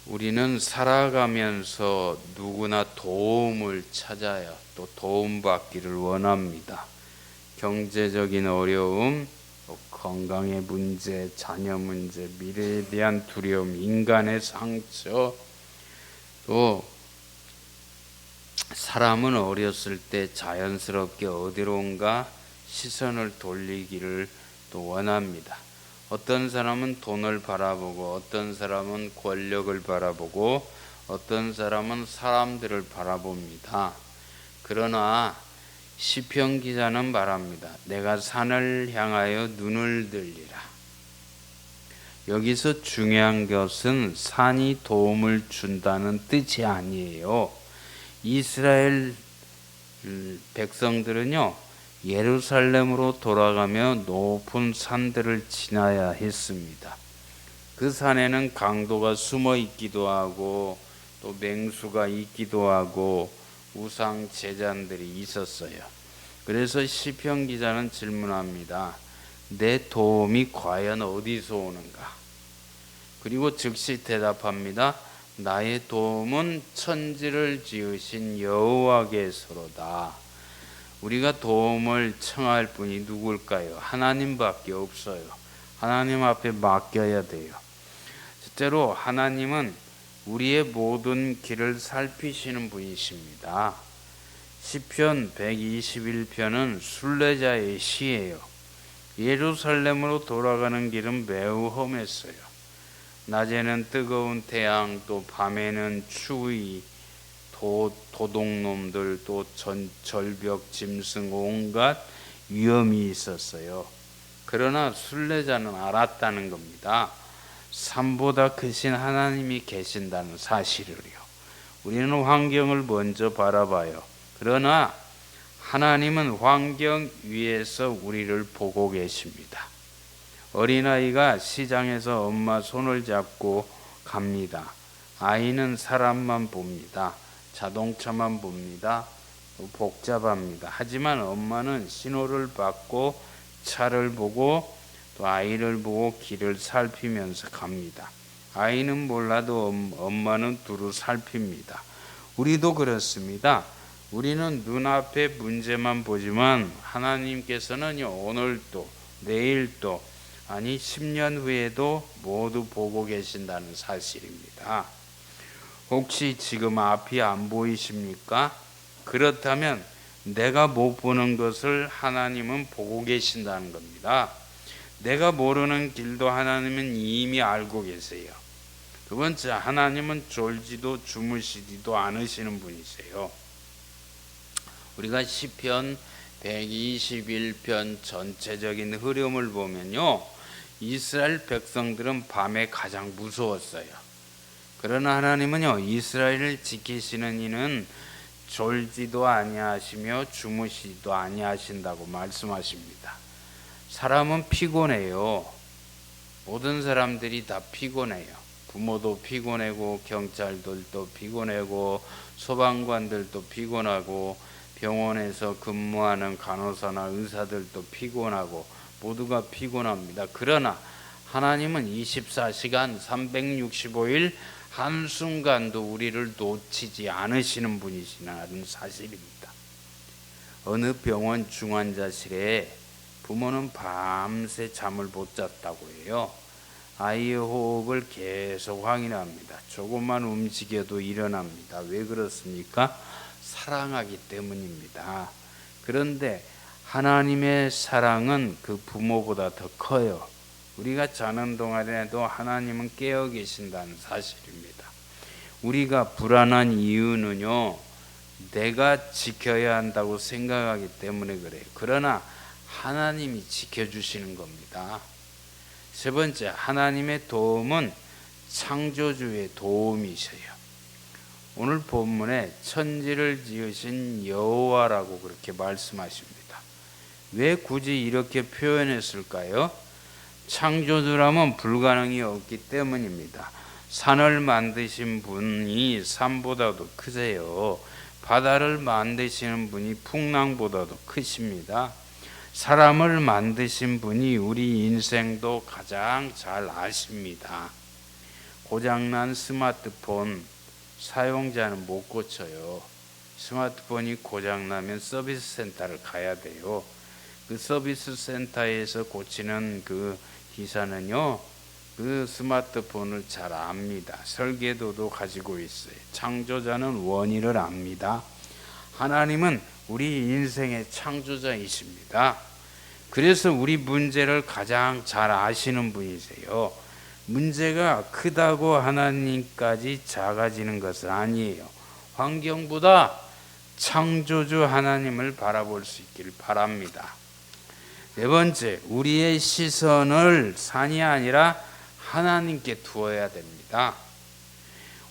우리는 살아가면서 누구나 도움을 찾아야 또 도움받기를 원합니다. 경제적인 어려움, 또 건강의 문제, 자녀 문제, 미래에 대한 두려움, 인간의 상처, 또 사람은 어렸을 때 자연스럽게 어디론가 시선을 돌리기를 또 원합니다. 어떤 사람은 돈을 바라보고, 어떤 사람은 권력을 바라보고, 어떤 사람은 사람들을 바라봅니다. 그러나 시편 기자는 말합니다. 내가 산을 향하여 눈을 들리라. 여기서 중요한 것은 산이 도움을 준다는 뜻이 아니에요. 이스라엘 백성들은요, 예루살렘으로 돌아가며 높은 산들을 지나야 했습니다. 그 산에는 강도가 숨어 있기도 하고 또 맹수가 있기도 하고 우상 제단들이 있었어요. 그래서 시편 기자는 질문합니다. 내 도움이 과연 어디서 오는가? 그리고 즉시 대답합니다. 나의 도움은 천지를 지으신 여호와께서로다. 우리가 도움을 청할 분이 누굴까요? 하나님밖에 없어요. 하나님 앞에 맡겨야 돼요. 실제로 하나님은 우리의 모든 길을 살피시는 분이십니다. 시편 121편은 순례자의 시예요. 예루살렘으로 돌아가는 길은 매우 험했어요. 낮에는 뜨거운 태양, 또 밤에는 추위, 도둑놈들, 또 절벽, 짐승, 온갖 위험이 있었어요. 그러나 순례자는 알았다는 겁니다. 산보다 크신 하나님이 계신다는 사실을요. 우리는 환경을 먼저 바라봐요. 그러나 하나님은 환경 위에서 우리를 보고 계십니다. 어린아이가 시장에서 엄마 손을 잡고 갑니다. 아이는 사람만 봅니다. 자동차만 봅니다. 복잡합니다. 하지만 엄마는 신호를 받고 차를 보고 또 아이를 보고 길을 살피면서 갑니다. 아이는 몰라도 엄마는 두루 살핍니다. 우리도 그렇습니다. 우리는 눈앞의 문제만 보지만 하나님께서는 오늘도 내일도 아니 10년 후에도 모두 보고 계신다는 사실입니다. 혹시 지금 앞이 안 보이십니까? 그렇다면 내가 못 보는 것을 하나님은 보고 계신다는 겁니다. 내가 모르는 길도 하나님은 이미 알고 계세요. 두 번째, 하나님은 졸지도 주무시지도 않으시는 분이세요. 우리가 시편 121편 전체적인 흐름을 보면요, 이스라엘 백성들은 밤에 가장 무서웠어요. 그러나 하나님은요, 이스라엘을 지키시는 이는 졸지도 아니하시며 주무시지도 아니하신다고 말씀하십니다. 사람은 피곤해요. 모든 사람들이 다 피곤해요. 부모도 피곤하고 경찰들도 피곤하고 소방관들도 피곤하고 병원에서 근무하는 간호사나 의사들도 피곤하고 모두가 피곤합니다. 그러나 하나님은 24시간 365일 한순간도 우리를 놓치지 않으시는 분이시라는 사실입니다. 어느 병원 중환자실에 부모는 밤새 잠을 못 잤다고 해요. 아이의 호흡을 계속 확인합니다. 조금만 움직여도 일어납니다. 왜 그렇습니까? 사랑하기 때문입니다. 그런데 하나님의 사랑은 그 부모보다 더 커요. 우리가 자는 동안에도 하나님은 깨어 계신다는 사실입니다. 우리가 불안한 이유는요, 내가 지켜야 한다고 생각하기 때문에 그래요. 그러나 하나님이 지켜주시는 겁니다. 세 번째, 하나님의 도움은 창조주의 도움이셔요. 오늘 본문에 천지를 지으신 여호와라고 그렇게 말씀하십니다. 왜 굳이 이렇게 표현했을까요? 창조주라면 불가능이 없기 때문입니다. 산을 만드신 분이 산보다도 크세요. 바다를 만드시는 분이 풍랑보다도 크십니다. 사람을 만드신 분이 우리 인생도 가장 잘 아십니다. 고장난 스마트폰 사용자는 못 고쳐요. 스마트폰이 고장나면 서비스 센터를 가야 돼요. 그 서비스 센터에서 고치는 그 기사는요, 그 스마트폰을 잘 압니다. 설계도도 가지고 있어요. 창조자는 원인을 압니다. 하나님은 우리 인생의 창조자이십니다. 그래서 우리 문제를 가장 잘 아시는 분이세요. 문제가 크다고 하나님까지 작아지는 것은 아니에요. 환경보다 창조주 하나님을 바라볼 수 있기를 바랍니다. 네 번째, 우리의 시선을 산이 아니라 하나님께 두어야 됩니다.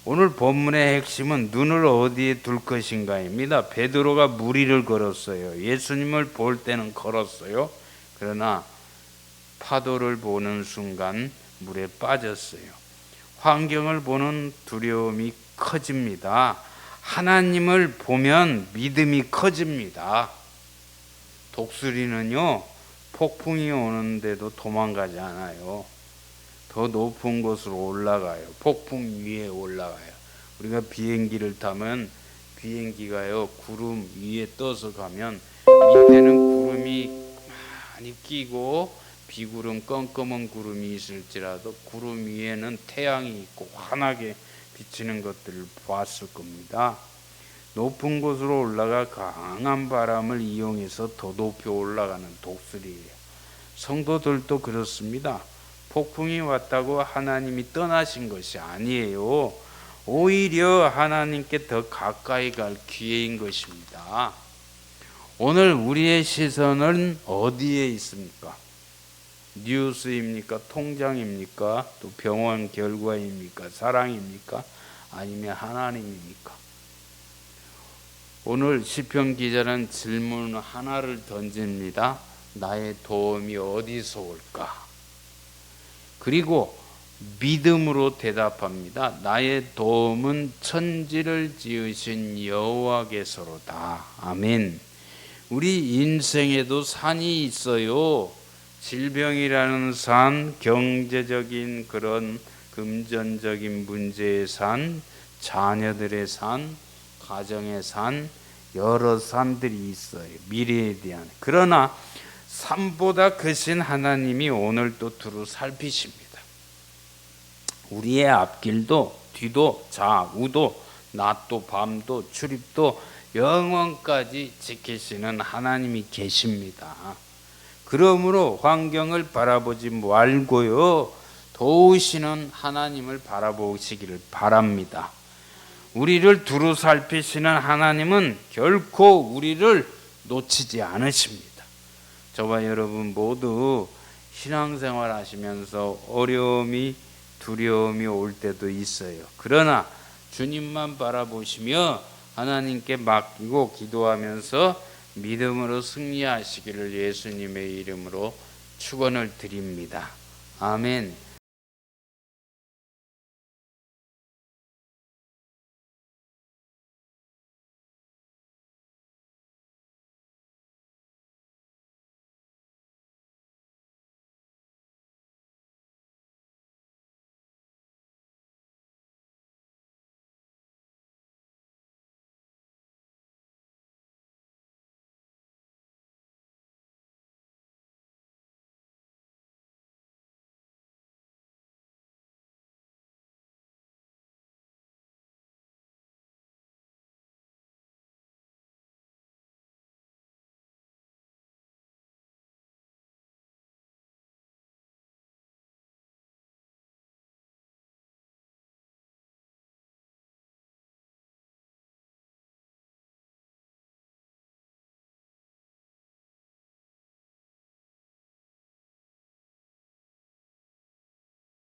오늘 본문의 핵심은 눈을 어디에 둘 것인가입니다. 베드로가 무리를 걸었어요. 예수님을 볼 때는 걸었어요. 그러나 파도를 보는 순간 물에 빠졌어요. 환경을 보는 두려움이 커집니다. 하나님을 보면 믿음이 커집니다. 독수리는요, 폭풍이 오는데도 도망가지 않아요. 더 높은 곳으로 올라가요. 폭풍 위에 올라가요. 우리가 비행기를 타면 비행기가요, 구름 위에 떠서 가면 밑에는 구름이 많이 끼고 비구름, 껌껌한 구름이 있을지라도 구름 위에는 태양이 있고 환하게 비치는 것들을 보았을 겁니다. 높은 곳으로 올라가 강한 바람을 이용해서 더 높이 올라가는 독수리예요. 성도들도 그렇습니다. 폭풍이 왔다고 하나님이 떠나신 것이 아니에요. 오히려 하나님께 더 가까이 갈 기회인 것입니다. 오늘 우리의 시선은 어디에 있습니까? 뉴스입니까? 통장입니까? 또 병원 결과입니까? 사랑입니까? 아니면 하나님입니까? 오늘 시편 기자는 질문 하나를 던집니다. 나의 도움이 어디서 올까? 그리고 믿음으로 대답합니다. 나의 도움은 천지를 지으신 여호와께서로다. 아멘. 우리 인생에도 산이 있어요. 질병이라는 산, 경제적인 그런 금전적인 문제의 산, 자녀들의 산, 가정의 산, 여러 산들이 있어요. 미래에 대한. 그러나 산보다 크신 하나님이 오늘도 두루 살피십니다. 우리의 앞길도 뒤도 좌우도 낮도 밤도 출입도 영원까지 지키시는 하나님이 계십니다. 그러므로 환경을 바라보지 말고요, 도우시는 하나님을 바라보시기를 바랍니다. 우리를 두루 살피시는 하나님은 결코 우리를 놓치지 않으십니다. 저와 여러분 모두 신앙생활 하시면서 어려움이 두려움이 올 때도 있어요. 그러나 주님만 바라보시며 하나님께 맡기고 기도하면서 믿음으로 승리하시기를 예수님의 이름으로 축원을 드립니다. 아멘.